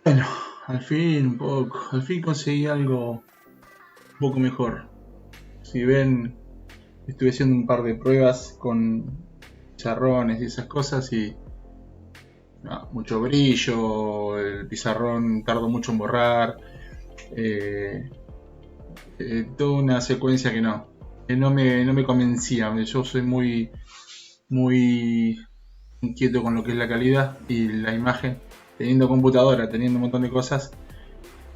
Bueno, al fin conseguí algo un poco mejor. Si ven, estuve haciendo un par de pruebas con pizarrones y esas cosas y mucho brillo, el pizarrón tardó mucho en borrar, eh, toda una secuencia que no me convencía. Yo soy muy inquieto con lo que es la calidad y la imagen. Teniendo computadora, teniendo un montón de cosas,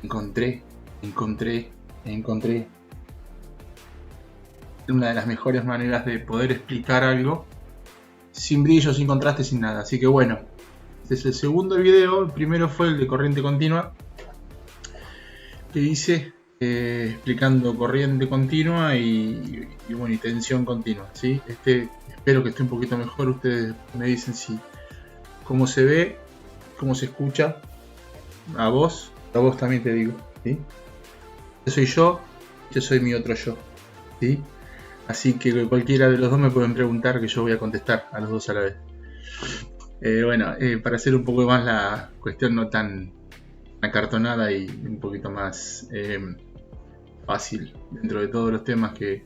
encontré, encontré una de las mejores maneras de poder explicar algo sin brillo, sin contraste, sin nada. Así que bueno, este es el segundo video. El primero fue el de corriente continua que hice explicando corriente continua y tensión continua. ¿Sí? Espero que esté un poquito mejor. Ustedes me dicen si cómo se ve, cómo se escucha. A vos también te digo. ¿Sí? Este soy yo, este soy mi otro yo. ¿Sí? Así que cualquiera de los dos me pueden preguntar que yo voy a contestar a los dos a la vez. Para hacer un poco más la cuestión no tan acartonada y un poquito más fácil dentro de todos los temas que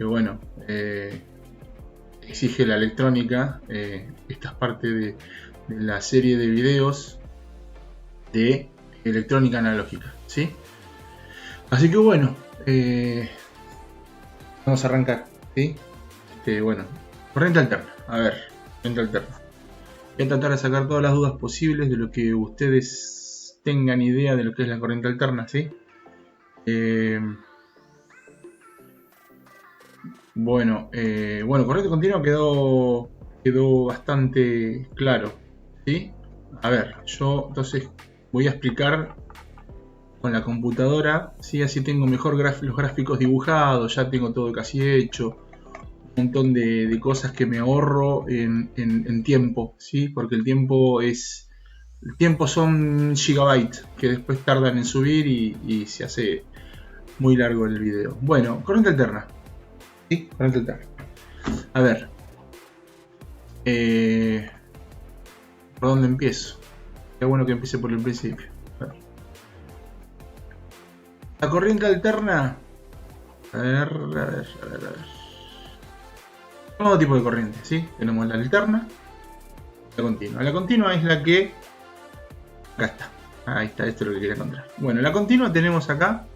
bueno, exige la electrónica. Esta es parte de la serie de videos de electrónica analógica, ¿sí? Así que bueno, vamos a arrancar, ¿sí? Corriente alterna. A ver, corriente alterna. Voy a tratar de sacar todas las dudas posibles de lo que ustedes tengan idea de lo que es la corriente alterna, ¿sí? Corriente continua quedó bastante claro, ¿sí? A ver, yo entonces voy a explicar con la computadora, ¿sí? Así tengo mejor los gráficos dibujados, ya tengo todo casi hecho, un montón de cosas que me ahorro en tiempo, ¿sí? Porque el tiempo son gigabytes que después tardan en subir y se hace muy largo el video. Bueno, corriente alterna. ¿Sí? Corriente alterna. A ver. ¿Por dónde empiezo? Qué bueno que empiece por el principio. A ver. La corriente alterna. A ver. Todo tipo de corriente, ¿sí? Tenemos la alterna, la continua. La continua es la que... Acá está. Ahí está, esto es lo que quería encontrar. Bueno, la continua tenemos acá,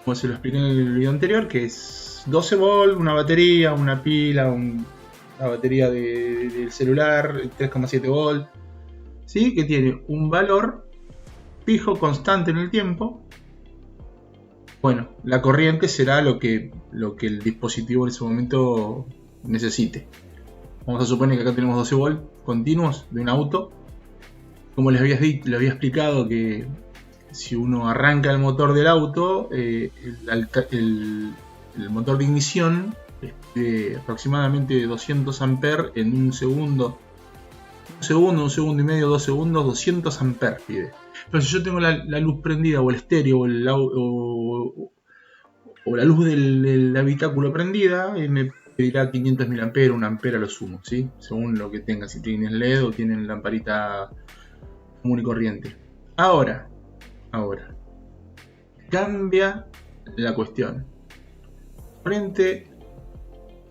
como se lo expliqué en el video anterior, que es 12 volt, una batería, una pila, una batería del celular, 3,7 volt, ¿sí? Que tiene un valor fijo, constante en el tiempo. Bueno, la corriente será lo que el dispositivo en ese momento necesite. Vamos a suponer que acá tenemos 12 volt continuos de un auto. Como les había explicado que si uno arranca el motor del auto, el motor de ignición de aproximadamente 200 amperes en un segundo, un segundo y medio, 2 segundos, 200 amperes pide. Pero si yo tengo la luz prendida o el estéreo o la luz del habitáculo prendida, me pedirá 500 mil amperes, 1 ampere a lo sumo, ¿sí? Según lo que tengan, si tienen LED o tienen lamparita común y corriente. Ahora, cambia la cuestión. Corriente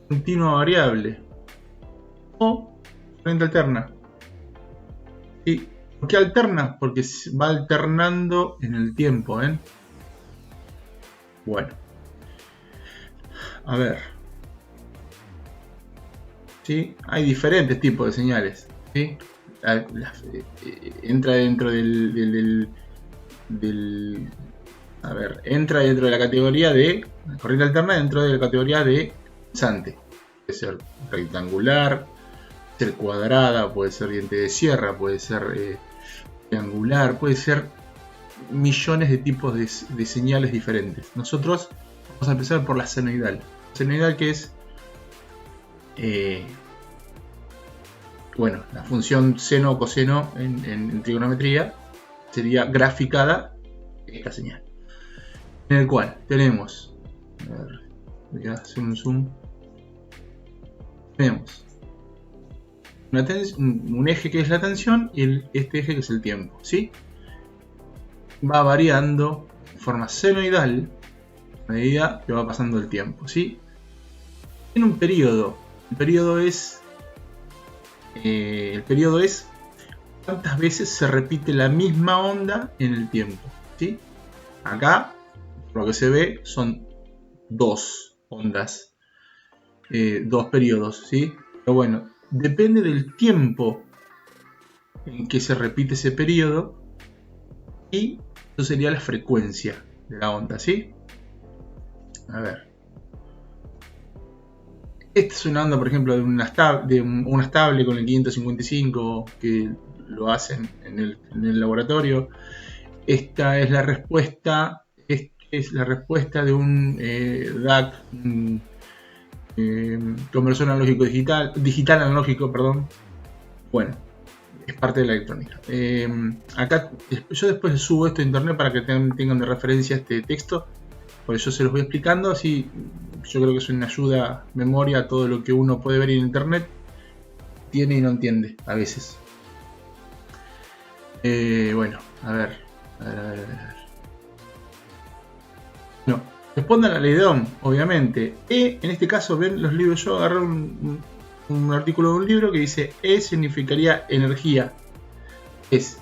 continua variable o corriente alterna. ¿Y por qué alterna? Porque va alternando en el tiempo, ¿eh? Bueno, a ver. ¿Sí? Hay diferentes tipos de señales, ¿sí? Entra dentro a ver, entra dentro de la categoría de corriente alterna, dentro de la categoría de pulsante. Puede ser rectangular, puede ser cuadrada, puede ser diente de sierra, puede ser triangular, puede ser millones de tipos de señales diferentes. Nosotros vamos a empezar por la senoidal. Senoidal, que es la función seno o coseno en trigonometría, sería graficada esta señal. En el cual tenemos, a ver, voy a hacer un zoom, tenemos un eje que es la tensión y este eje que es el tiempo, ¿sí? Va variando de forma senoidal a medida que va pasando el tiempo, ¿sí? En un periodo, el periodo es cuántas veces se repite la misma onda en el tiempo, ¿sí? Acá, por lo que se ve, son dos ondas, dos periodos, ¿sí? Pero bueno, depende del tiempo en que se repite ese periodo y eso sería la frecuencia de la onda, ¿sí? A ver. Esta es una onda, por ejemplo, de una estable con el 555 que lo hacen en el laboratorio. Esta es la respuesta. Es la respuesta de un DAC, conversor analógico digital analógico, perdón. Bueno, es parte de la electrónica. Acá yo después subo esto a internet para que tengan de referencia este texto, por eso se los voy explicando, así yo creo que es una ayuda, memoria a todo lo que uno puede ver en internet, tiene y no entiende a veces. Bueno, a ver. No, respondan a la ley de Ohm, obviamente. En este caso, ven los libros, yo agarré un artículo de un libro que dice E significaría energía. Es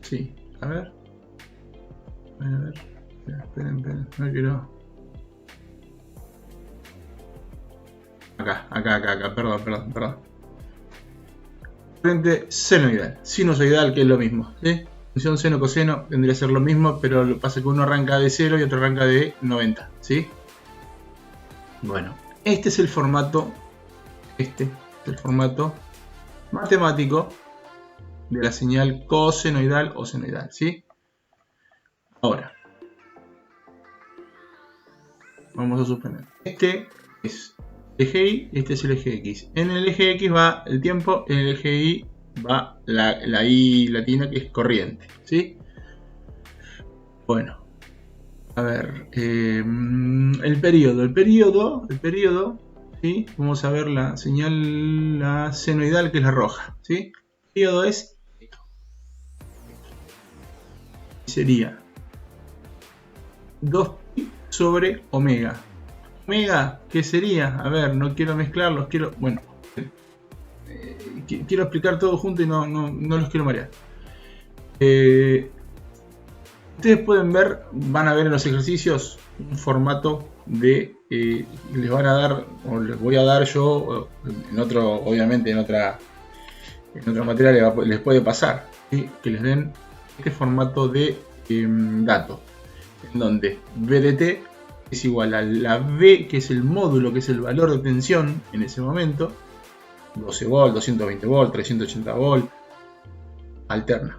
sí, a ver. Esperen, no quiero. Acá, perdón. Corriente senoidal, sinusoidal, que es lo mismo, ¿sí? Función seno coseno tendría que ser lo mismo, pero lo que pasa es que uno arranca de 0 y otro arranca de 90, ¿sí? Bueno, este es el formato, matemático de la señal cosenoidal o senoidal, ¿sí? Ahora, vamos a suponer, este es el eje Y, este es el eje X. En el eje X va el tiempo, en el eje Y va la I latina, que es corriente, ¿sí? Bueno, a ver, el periodo, ¿sí? Vamos a ver la señal, la senoidal, que es la roja, ¿sí? El periodo es esto. Sería 2pi sobre omega. Omega, ¿qué sería? A ver, no quiero mezclarlos, quiero explicar todo junto y no los quiero marear. Ustedes pueden ver, van a ver en los ejercicios un formato de, les van a dar, o les voy a dar yo, en otro, obviamente en otra materia les puede pasar, ¿sí? Que les den este formato de dato, en donde VDT es igual a la V, que es el módulo, que es el valor de tensión en ese momento, 12 volt, 220 volt, 380 volt, alterna.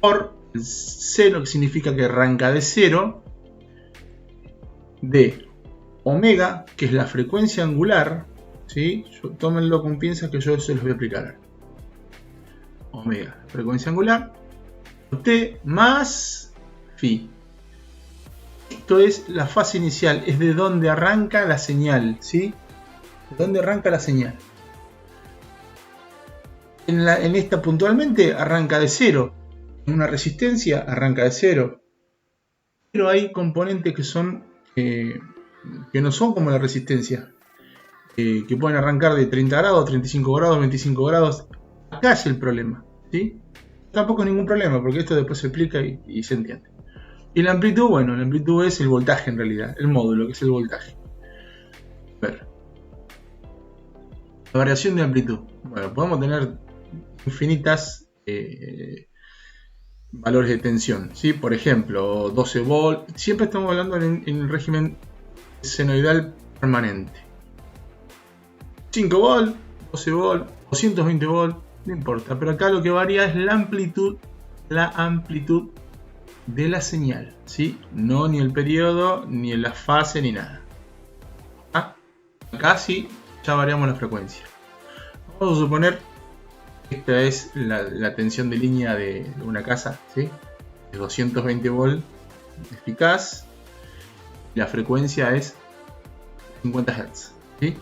Por el seno, que significa que arranca de 0, de omega, que es la frecuencia angular, ¿sí? Tómenlo con pinzas que yo se los voy a explicar. Omega, frecuencia angular, T más phi. Esto es la fase inicial, es de donde arranca la señal, ¿sí? De dónde arranca la señal. En esta puntualmente arranca de 0. En una resistencia arranca de 0. Pero hay componentes que son que no son como la resistencia, que pueden arrancar de 30 grados, 35 grados, 25 grados. Acá es el problema, ¿sí? Tampoco es ningún problema, porque esto después se explica y se entiende. Y la amplitud, bueno, la amplitud es el voltaje en realidad, el módulo, que es el voltaje. A ver. La variación de amplitud. Bueno, podemos tener infinitas valores de tensión, ¿sí? Por ejemplo, 12 volt. Siempre estamos hablando en el régimen senoidal permanente. 5 volt, 12 volt, 220 volt, no importa. Pero acá lo que varía es la amplitud de la señal, ¿sí? No ni el periodo, ni en la fase, ni nada. Acá sí, ya variamos la frecuencia. Vamos a suponer que esta es la tensión de línea de una casa, ¿sí? es 220 volt eficaz. La frecuencia es 50 Hz. ¿Sí?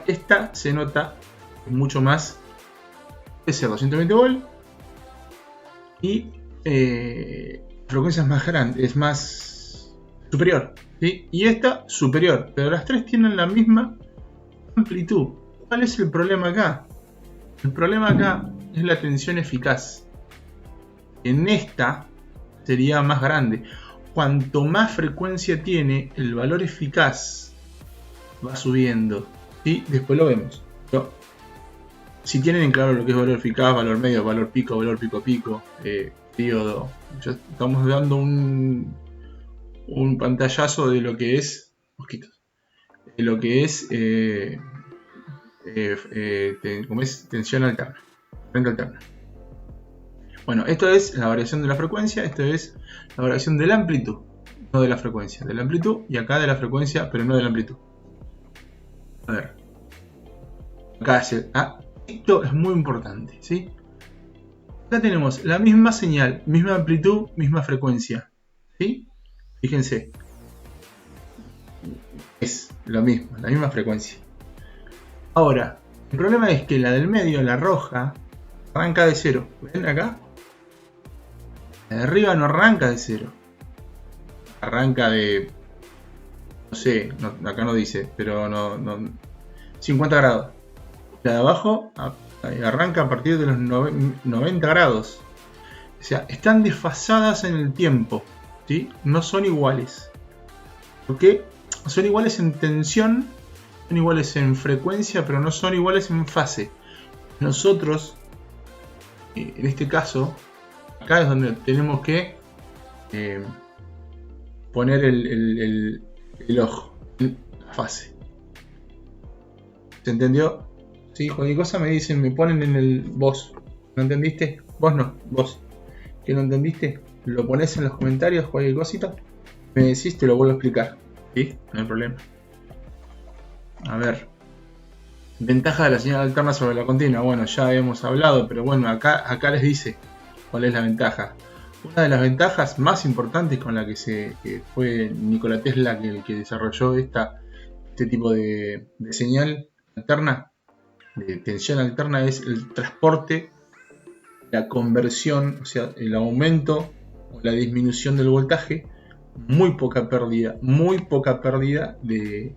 Esta se nota mucho más, es 220 volt y frecuencia es más grande, es más superior. ¿Sí? Y esta superior, pero las tres tienen la misma amplitud. ¿Cuál es el problema acá? El problema acá es la tensión eficaz. En esta sería más grande. Cuanto más frecuencia tiene, el valor eficaz va subiendo. ¿Sí? Después lo vemos. Pero, si tienen en claro lo que es valor eficaz, valor medio, valor pico pico, periodo, ya estamos dando un pantallazo de lo que es mosquitos, de lo que es, ¿cómo es? Tensión alterna, corriente alterna. Bueno, esto es la variación de la frecuencia, esto es la variación de la amplitud, no de la frecuencia, de la amplitud, y acá de la frecuencia, pero no de la amplitud. A ver, acá esto es muy importante, ¿sí? Acá tenemos la misma señal, misma amplitud, misma frecuencia, ¿sí? Fíjense, es lo mismo, la misma frecuencia. Ahora, el problema es que la del medio, la roja, arranca de cero. ¿Ven acá? La de arriba no arranca de cero. Arranca de, no sé, acá no dice, pero no 50 grados. La de abajo arranca a partir de los 90 grados. O sea, están desfasadas en el tiempo, ¿sí? No son iguales. ¿Por qué? Son iguales en tensión, son iguales en frecuencia, pero no son iguales en fase. Nosotros, en este caso, acá es donde tenemos que poner el ojo, la fase. ¿Se entendió? ¿Sí? Cualquier cosa me dicen, me ponen en el vos. ¿No entendiste? Vos no, vos. ¿Que no entendiste? Lo pones en los comentarios, cualquier cosita. Me decís, te lo vuelvo a explicar. ¿Sí? No hay problema. A ver. Ventaja de la señal alterna sobre la continua. Bueno, ya hemos hablado, pero bueno, acá les dice cuál es la ventaja. Una de las ventajas más importantes con la que fue Nikola Tesla el que desarrolló este tipo de señal alterna, de tensión alterna, es el transporte, la conversión, o sea, el aumento o la disminución del voltaje, muy poca pérdida de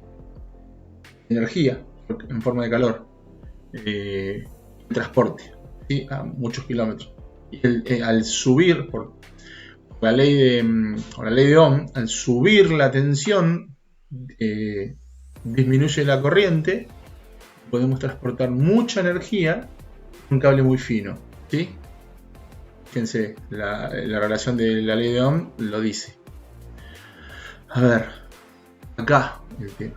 energía en forma de calor, transporte, ¿sí? A muchos kilómetros. Y al subir por la ley de Ohm, al subir la tensión, disminuye la corriente, podemos transportar mucha energía en un cable muy fino, ¿sí? Fíjense, la relación de la ley de Ohm lo dice. A ver, acá,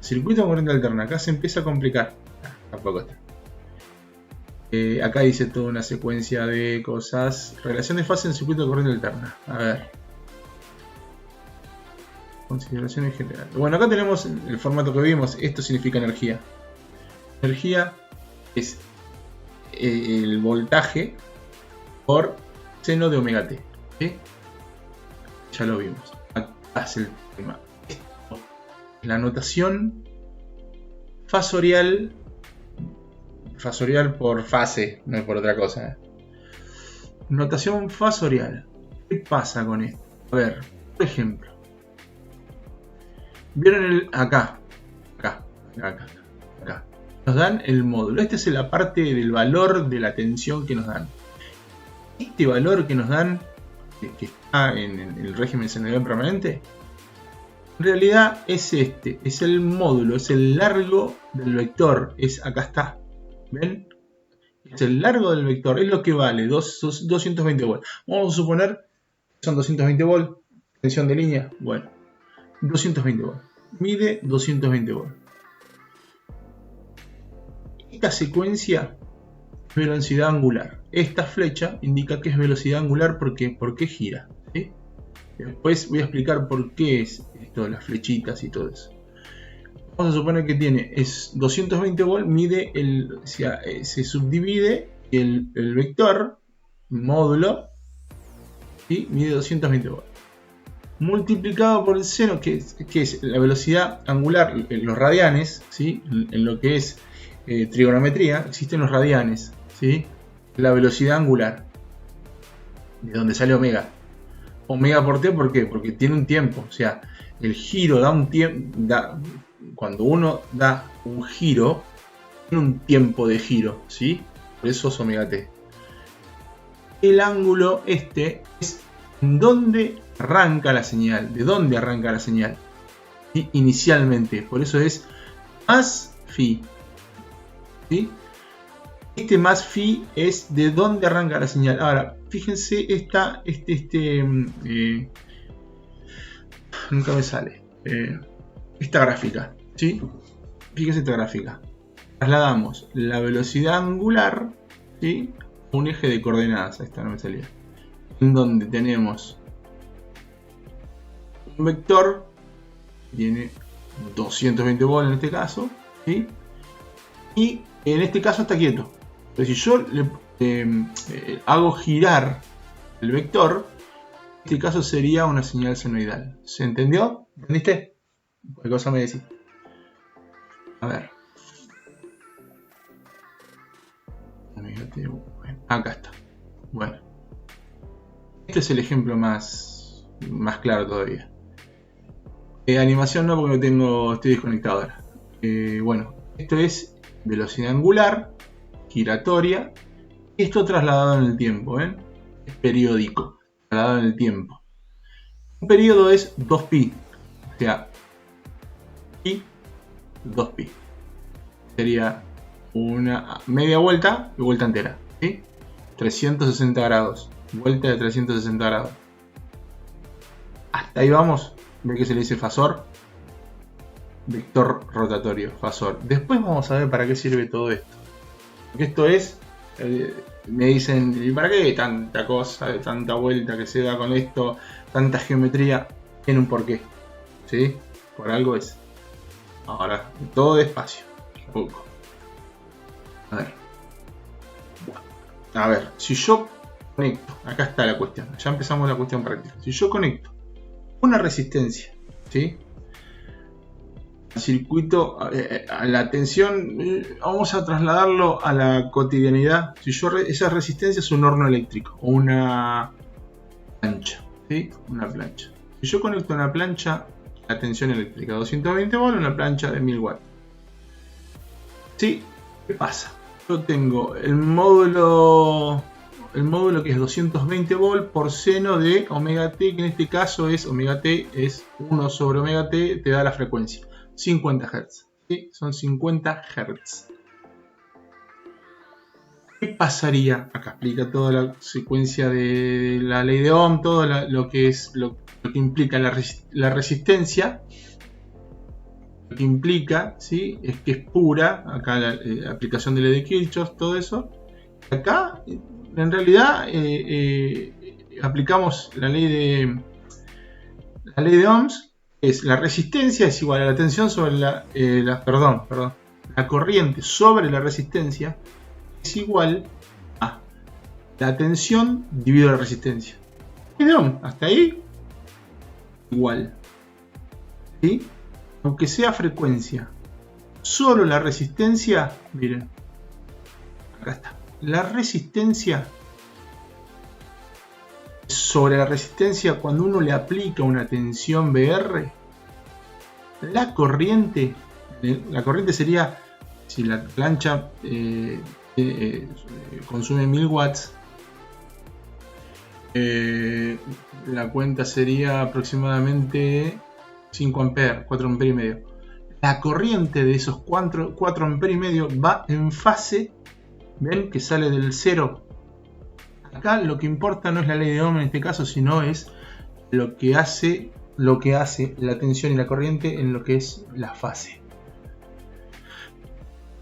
circuito de corriente alterna, acá se empieza a complicar. Tampoco está. Acá dice toda una secuencia de cosas. Relación de fase en circuito de corriente alterna. A ver. Consideraciones generales. Bueno, acá tenemos el formato que vimos. Esto significa energía. Energía es el voltaje por seno de omega t. ¿Sí? Ya lo vimos. Acá es el tema. Esto es la notación fasorial. Fasorial por fase, no es por otra cosa. Notación fasorial. ¿Qué pasa con esto? A ver, por ejemplo. ¿Vieron acá? Nos dan el módulo. Esta es la parte del valor de la tensión que nos dan. Este valor que nos dan, que está en el régimen senoidal permanente, en realidad es este. Es el módulo, es el largo del vector. Acá está. ¿Ven? Es el largo del vector, es lo que vale 220 volts. Vamos a suponer que son 220 volts, tensión de línea. Bueno, 220 volts. Mide 220 volts. Esta secuencia es velocidad angular. Esta flecha indica que es velocidad angular porque qué gira. ¿Sí? Después voy a explicar por qué es esto de las flechitas y todo eso. Vamos a suponer que es 220 volts, mide se subdivide el vector, módulo, ¿sí? Mide 220 volts. Multiplicado por el seno, que es la velocidad angular en los radianes, ¿sí? En lo que es trigonometría, existen los radianes, ¿sí? La velocidad angular, de donde sale omega. Omega por T, ¿por qué? Porque tiene un tiempo, o sea, el giro da un tiempo, cuando uno da un giro, tiene un tiempo de giro, ¿sí? Por eso es omega T. El ángulo este es donde arranca la señal, de dónde arranca la señal, ¿sí? Inicialmente, por eso es más phi, ¿sí? Este más phi es de dónde arranca la señal. Ahora, fíjense nunca me sale esta gráfica, ¿sí? Fíjense esta gráfica. Trasladamos la velocidad angular, ¿sí? A un eje de coordenadas. Esta no me salía. En donde tenemos un vector que tiene 220 volts en este caso, ¿sí? Y en este caso está quieto. Pero si yo hago girar el vector, en este caso sería una señal senoidal. ¿Se entendió? ¿Entendiste? ¿Qué cosa me decís? A ver. Acá está. Bueno. Este es el ejemplo más claro todavía. Animación no, porque estoy desconectado ahora. Bueno, esto es velocidad angular, giratoria, y esto trasladado en el tiempo, ¿ven? Es periódico, trasladado en el tiempo. Un periodo es 2pi, o sea, pi, 2pi. Sería una media vuelta y vuelta entera, ¿sí? 360 grados, vuelta de 360 grados. Hasta ahí vamos. ¿Ve que se le dice fasor? Vector rotatorio, fasor. Después vamos a ver para qué sirve todo esto. Porque esto es, me dicen, ¿y para qué tanta cosa, tanta vuelta que se da con esto, tanta geometría? Tiene un porqué, ¿sí? Por algo es. Ahora, todo despacio, poco. A ver, si yo conecto, acá está la cuestión, ya empezamos la cuestión práctica. Si yo conecto una resistencia, ¿sí? Al circuito, a la tensión, vamos a trasladarlo a la cotidianidad. Si yo esa resistencia es un horno eléctrico o una plancha, ¿sí? Una plancha. Si yo conecto una plancha a tensión eléctrica 220 volts, una plancha de 1000 watts. ¿Sí? ¿Qué pasa? Yo tengo el módulo que es 220 volts por seno de omega t, que en este caso es omega t es 1 sobre omega t, te da la frecuencia 50 Hz, ¿sí? Son 50 Hz. ¿Qué pasaría? Acá explica toda la secuencia de la ley de Ohm, todo lo que implica la resistencia. Lo que implica, ¿sí? Es que es pura, acá la aplicación de ley de Kirchhoff, todo eso. Acá, en realidad, aplicamos la ley de Ohms, es la resistencia es igual a la tensión sobre la corriente sobre la resistencia es igual a la tensión dividido la resistencia. Ley de Ohm, hasta ahí, igual, ¿sí? Aunque sea frecuencia, solo la resistencia, miren, acá está, la resistencia, sobre la resistencia, cuando uno le aplica una tensión VR, la corriente sería, si la plancha consume 1000 watts, la cuenta sería aproximadamente 5 amperes, 4 amperes y medio. La corriente de esos 4 amperes y medio va en fase, ven que sale del cero. Acá lo que importa no es la ley de Ohm en este caso, sino es lo que hace la tensión y la corriente en lo que es la fase.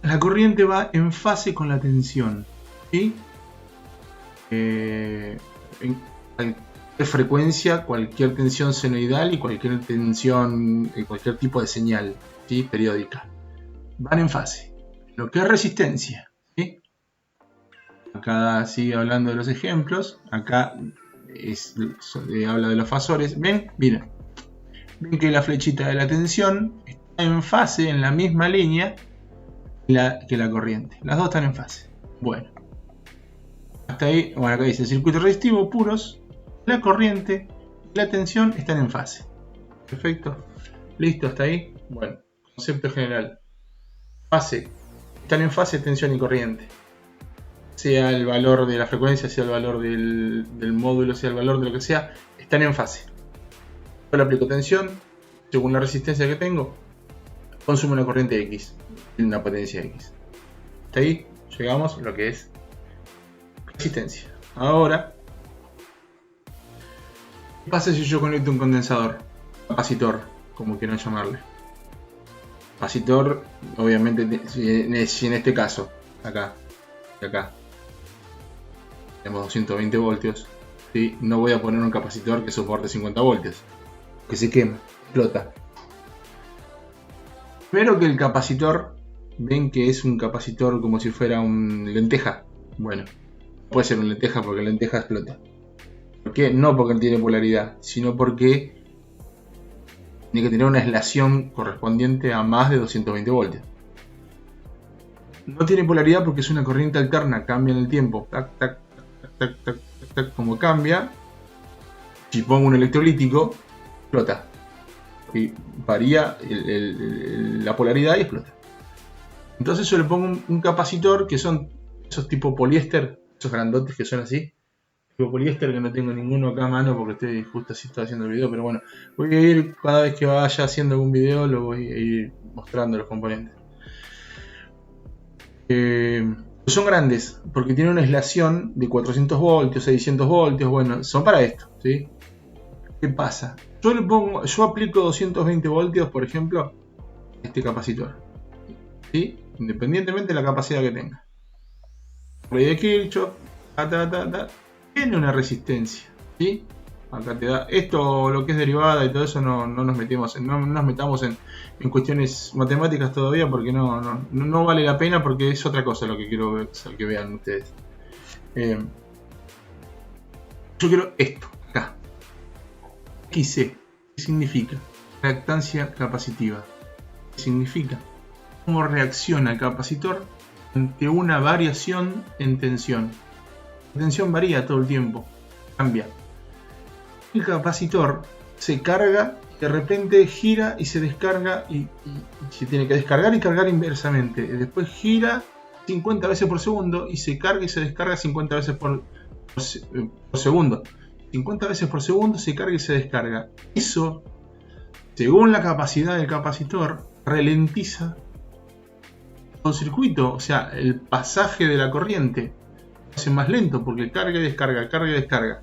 La corriente va en fase con la tensión, ¿sí? En cualquier frecuencia, cualquier tensión senoidal y cualquier tensión, cualquier tipo de señal, ¿sí? Periódica, van en fase. Lo que es resistencia, ¿sí? Acá sigue hablando de los ejemplos. Acá habla de los fasores. ¿Ven? Miren. Ven que la flechita de la tensión está en fase, en la misma línea que la corriente. Las dos están en fase. Bueno. Hasta ahí, bueno, acá dice circuito resistivo puros, la corriente y la tensión están en fase. Perfecto. Listo, hasta ahí. Bueno, concepto general. Fase. Están en fase tensión y corriente. Sea el valor de la frecuencia, sea el valor del módulo, sea el valor de lo que sea, están en fase. Yo le aplico tensión, según la resistencia que tengo, consume una corriente X, una potencia X. Hasta ahí llegamos a lo que es resistencia. Ahora, ¿qué pasa si yo conecto un condensador? Capacitor, como quieran llamarle. Capacitor, obviamente, si en este caso, acá, tenemos 220 voltios, ¿sí? No voy a poner un capacitor que soporte 50 voltios, que se quema, explota. Primero que el capacitor, ven que es un capacitor como si fuera un lenteja. Bueno, puede ser un lenteja porque la lenteja explota. ¿Por qué? No porque tiene polaridad, sino porque tiene que tener una aislación correspondiente a más de 220 voltios. No tiene polaridad porque es una corriente alterna, cambia en el tiempo. Tac, tac, tac, tac, tac, tac, como cambia. Si pongo un electrolítico, explota. Y varía la polaridad y explota. Entonces yo le pongo un capacitor que son esos tipo poliéster, esos grandotes que son así. Tipo poliéster, que no tengo ninguno acá a mano porque estoy justo así estoy haciendo el video, pero bueno, voy a ir cada vez que vaya haciendo algún video, lo voy a ir mostrando los componentes. Son grandes porque tienen una aislación de 400 voltios, 600 voltios, bueno, son para esto, ¿sí? ¿Qué pasa? Yo aplico 220 voltios, por ejemplo, a este capacitor, ¿sí? Independientemente de la capacidad que tenga. Ley de Kirchhoff, tiene una resistencia, ¿sí? Acá te da esto, lo que es derivada y todo eso, no nos metamos en cuestiones matemáticas todavía porque no vale la pena, porque es otra cosa lo que quiero que vean ustedes. Yo quiero esto, acá. XC, ¿qué significa? Reactancia capacitiva. ¿Qué significa? Cómo reacciona el capacitor ante una variación en tensión. La tensión varía todo el tiempo, cambia. El capacitor se carga, de repente gira y se descarga y se tiene que descargar y cargar inversamente. Después gira 50 veces por segundo y se carga y se descarga 50 veces por segundo. 50 veces por segundo se carga y se descarga. Eso, según la capacidad del capacitor, ralentiza todo el circuito, o sea, el pasaje de la corriente hace más lento porque carga y descarga, carga y descarga.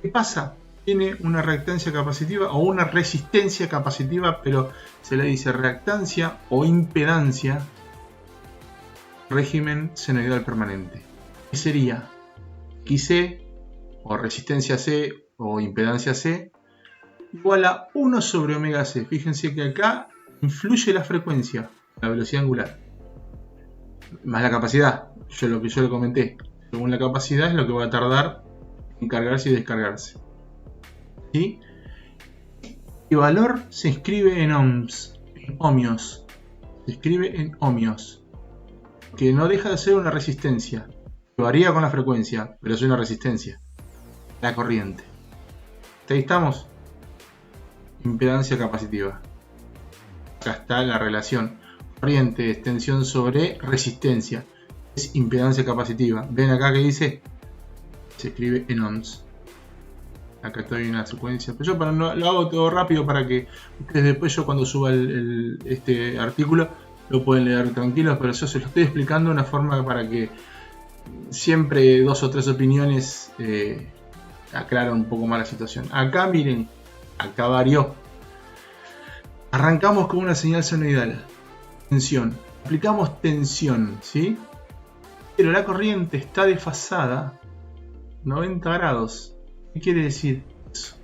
¿Qué pasa? Tiene una reactancia capacitiva o una resistencia capacitiva, pero se le dice reactancia o impedancia, régimen senoidal permanente. ¿Qué sería? XC o resistencia C o impedancia C igual a 1 sobre omega C. Fíjense que acá influye la frecuencia, la velocidad angular, más la capacidad. Lo que yo le comenté, según la capacidad es lo que va a tardar en cargarse y descargarse. ¿Sí? El valor se escribe en ohms, en ohmios. Se escribe en ohmios, que no deja de ser una resistencia. Varía con la frecuencia, pero es una resistencia. La corriente. Ahí estamos. Impedancia capacitiva. Acá está la relación. Corriente es tensión sobre resistencia. Es impedancia capacitiva. ¿Ven acá que dice? Se escribe en ohms. Acá estoy en una secuencia. Pero yo lo hago todo rápido para que ustedes después, yo cuando suba este artículo, lo pueden leer tranquilos. Pero yo se lo estoy explicando de una forma para que siempre 2 o 3 opiniones aclaran un poco más la situación. Acá miren, acá varió. Arrancamos con una señal senoidal. Tensión. Aplicamos tensión, ¿sí? Pero la corriente está desfasada 90 grados. ¿Qué quiere decir eso?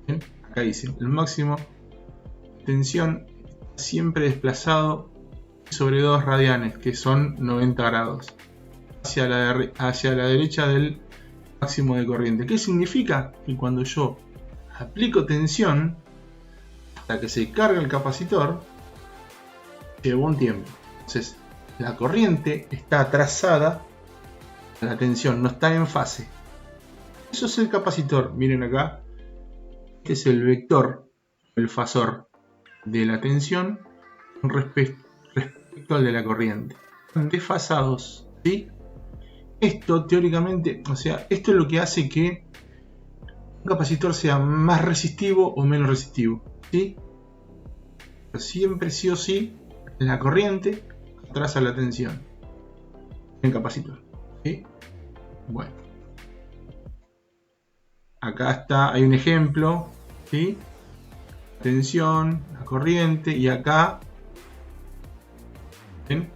¿Bien? Acá dice, el máximo de tensión siempre desplazado sobre 2 radianes, que son 90 grados. Hacia la derecha del máximo de corriente. ¿Qué significa? Que cuando yo aplico tensión hasta que se carga el capacitor, lleva un tiempo. Entonces la corriente está atrasada a la tensión, no está en fase. Eso es el capacitor. Miren acá, este es el vector, el fasor de la tensión con respecto al de la corriente. Desfasados, ¿sí? Esto teóricamente, o sea, esto es lo que hace que un capacitor sea más resistivo o menos resistivo, ¿sí? Pero siempre sí o sí la corriente atrasa la tensión en el capacitor, ¿sí? Bueno, acá está, hay un ejemplo, ¿sí? Tensión, la corriente, y acá ¿ven?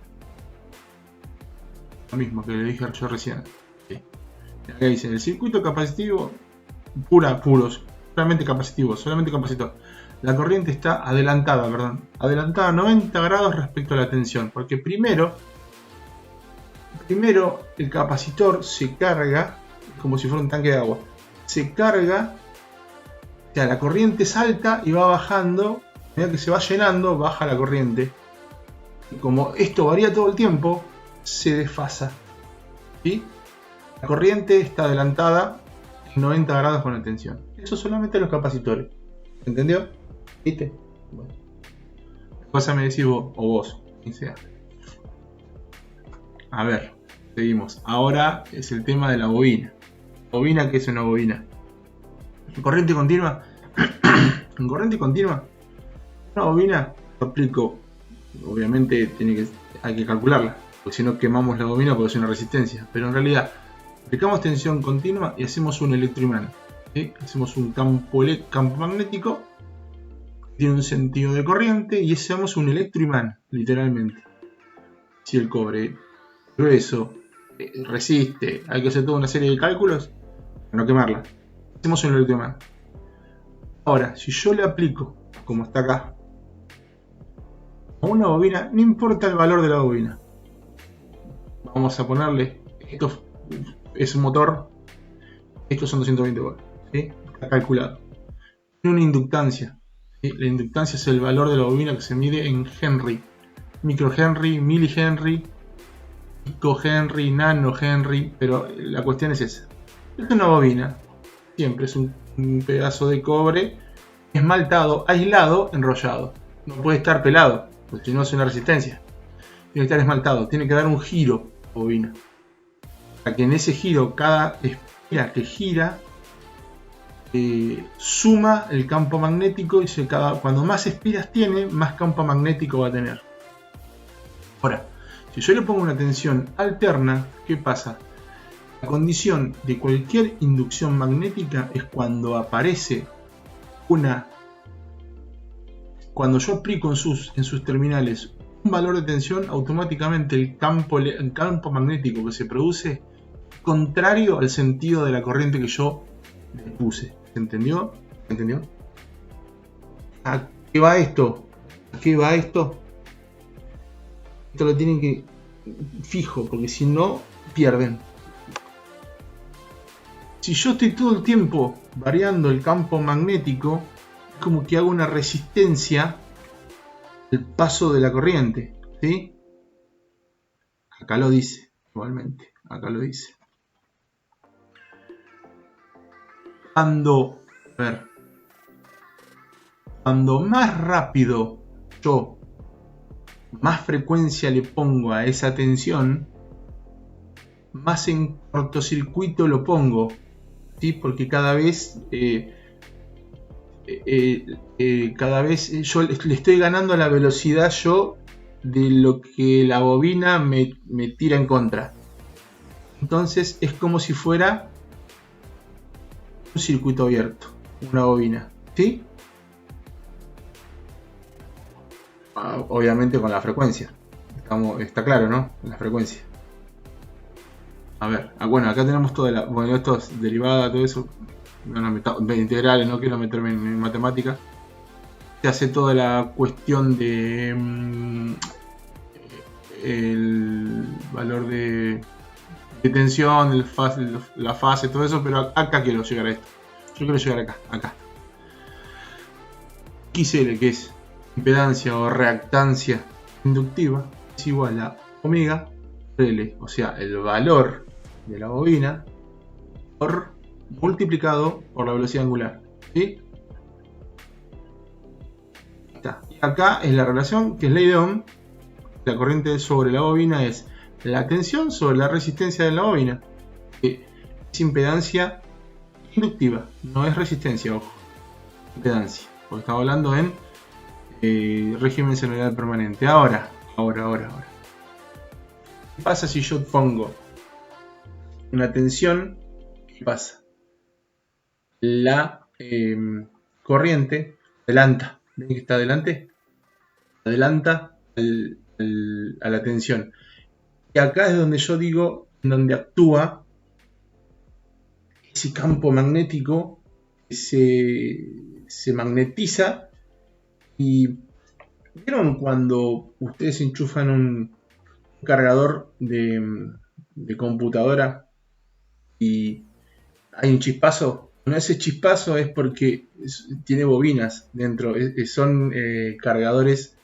Lo mismo que le dije yo recién, ¿sí? Acá dice el circuito capacitivo puros, solamente capacitor. La corriente está adelantada, adelantada 90 grados respecto a la tensión, porque primero el capacitor se carga como si fuera un tanque de agua, se carga, o sea, la corriente salta y va bajando, a medida que se va llenando, baja la corriente. Y como esto varía todo el tiempo, se desfasa, ¿sí? La corriente está adelantada 90 grados con la tensión. Eso solamente los capacitores. ¿Entendió? ¿Viste? Bueno. Cosa me decís vos, o vos, quien sea. A ver, seguimos. Ahora es el tema de la bobina. ¿Bobina qué es una bobina? ¿Corriente continua? ¿En corriente continua? Una bobina, lo explico. Obviamente hay que calcularla, porque si no quemamos la bobina porque es una resistencia. Pero en realidad, aplicamos tensión continua y hacemos un electroimán, ¿sí? Hacemos un campo magnético, tiene un sentido de corriente y hacemos un electroimán, literalmente. Si el cobre grueso resiste, hay que hacer toda una serie de cálculos para no quemarla. Hacemos un electroimán. Ahora, si yo le aplico, como está acá, a una bobina, no importa el valor de la bobina, vamos a ponerle, esto es un motor, estos son 220 volts, ¿sí? Está calculado. Tiene una inductancia, ¿sí? La inductancia es el valor de la bobina que se mide en Henry, microhenry, milihenry, picohenry, nanohenry, pero la cuestión es esa. Es una bobina, siempre es un pedazo de cobre esmaltado, aislado, enrollado. No puede estar pelado, porque si no es una resistencia. Tiene que estar esmaltado, tiene que dar un giro bobina. Para que en ese giro, cada espira que gira, suma el campo magnético y cuando más espiras tiene, más campo magnético va a tener. Ahora, si yo le pongo una tensión alterna, ¿qué pasa? La condición de cualquier inducción magnética es cuando aparece cuando yo aplico en sus terminales un valor de tensión, automáticamente el campo magnético que se produce es contrario al sentido de la corriente que yo le puse. ¿Se entendió? ¿Se entendió? ¿A qué va esto? ¿A qué va esto? Esto lo tienen que fijo, porque si no, pierden. Si yo estoy todo el tiempo variando el campo magnético, es como que hago una resistencia al paso de la corriente, ¿sí? Acá lo dice, igualmente, acá lo dice. Cuando más rápido más frecuencia le pongo a esa tensión, más en cortocircuito lo pongo, ¿sí? Porque cada vez yo le estoy ganando la velocidad de lo que la bobina me tira en contra. Entonces es como si fuera un circuito abierto, una bobina, ¿sí? Obviamente con la frecuencia. Está claro, ¿no? La frecuencia. A ver, bueno, acá tenemos toda esto es derivada, todo eso. De integrales, no quiero meterme en matemática. Se hace toda la cuestión de el valor de de tensión, la fase, todo eso, pero acá quiero llegar a esto. Yo quiero llegar acá. XL, que es impedancia o reactancia inductiva, es igual a omega L, o sea, el valor de la bobina multiplicado por la velocidad angular. ¿Sí? Está. Y acá es la relación que es ley de Ohm. La corriente sobre la bobina es la tensión sobre la resistencia de la bobina. Es impedancia inductiva, no es resistencia, ojo. Impedancia, porque estamos hablando en régimen senoidal permanente. Ahora. ¿Qué pasa si yo pongo una tensión? ¿Qué pasa? La corriente adelanta. ¿Ven que está adelante? Adelanta a la tensión. Y acá es donde yo digo, donde actúa ese campo magnético, se magnetiza. Y ¿vieron cuando ustedes enchufan un cargador de computadora y hay un chispazo? Bueno, ese chispazo es porque tiene bobinas dentro. Son cargadores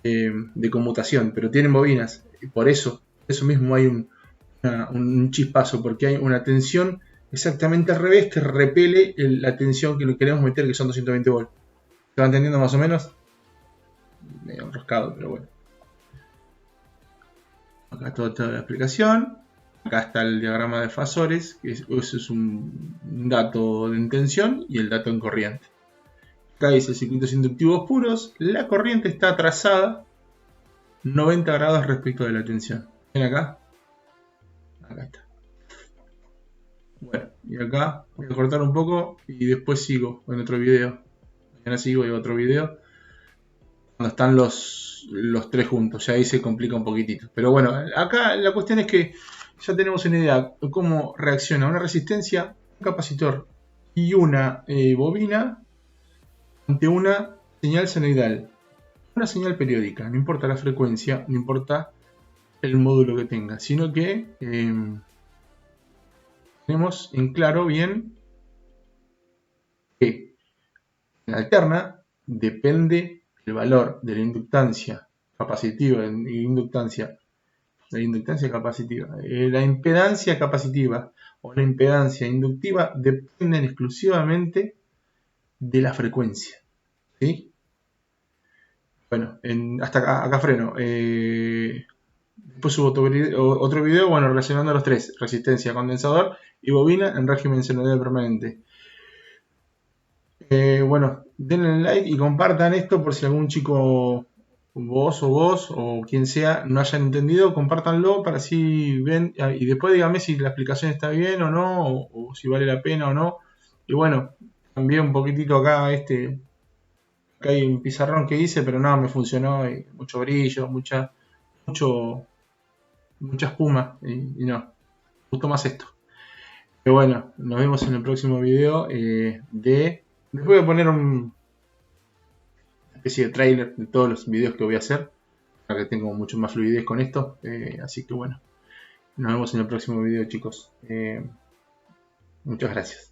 de conmutación, pero tienen bobinas. Por eso mismo hay un chispazo, porque hay una tensión exactamente al revés que repele la tensión que le queremos meter, que son 220 volts. ¿Se va entendiendo más o menos? Medio enroscado, pero bueno. Acá toda la explicación. Acá está el diagrama de fasores, que eso es un dato en tensión y el dato en corriente. Acá dice circuitos inductivos puros. La corriente está trazada 90 grados respecto de la tensión. ¿Ven acá? Acá está. Bueno, y acá voy a cortar un poco y después sigo en otro video. Mañana sigo en otro video. Cuando están los tres juntos, ya ahí se complica un poquitito. Pero bueno, acá la cuestión es que ya tenemos una idea de cómo reacciona una resistencia, un capacitor y una bobina ante una señal senoidal. Una señal periódica, no importa la frecuencia, no importa el módulo que tenga, sino que tenemos en claro bien que en alterna depende el valor de la inductancia capacitiva capacitiva. La impedancia capacitiva o la impedancia inductiva dependen exclusivamente de la frecuencia. ¿Sí? Bueno, hasta acá freno. Después subo otro video, bueno, relacionando los tres: resistencia, condensador y bobina en régimen senoidal permanente. Bueno, denle like y compartan esto por si algún chico, vos o quien sea, no hayan entendido. Compártanlo para así ven y después díganme si la explicación está bien o no, o si vale la pena o no. Y bueno, cambié un poquitito acá acá hay un pizarrón que hice, pero no, me funcionó. Mucho brillo, mucha espuma y no, me gustó más esto. Pero bueno, nos vemos en el próximo video les voy a poner una especie de trailer de todos los videos que voy a hacer, para que tenga mucho más fluidez con esto. Así que bueno, nos vemos en el próximo video, chicos. Muchas gracias.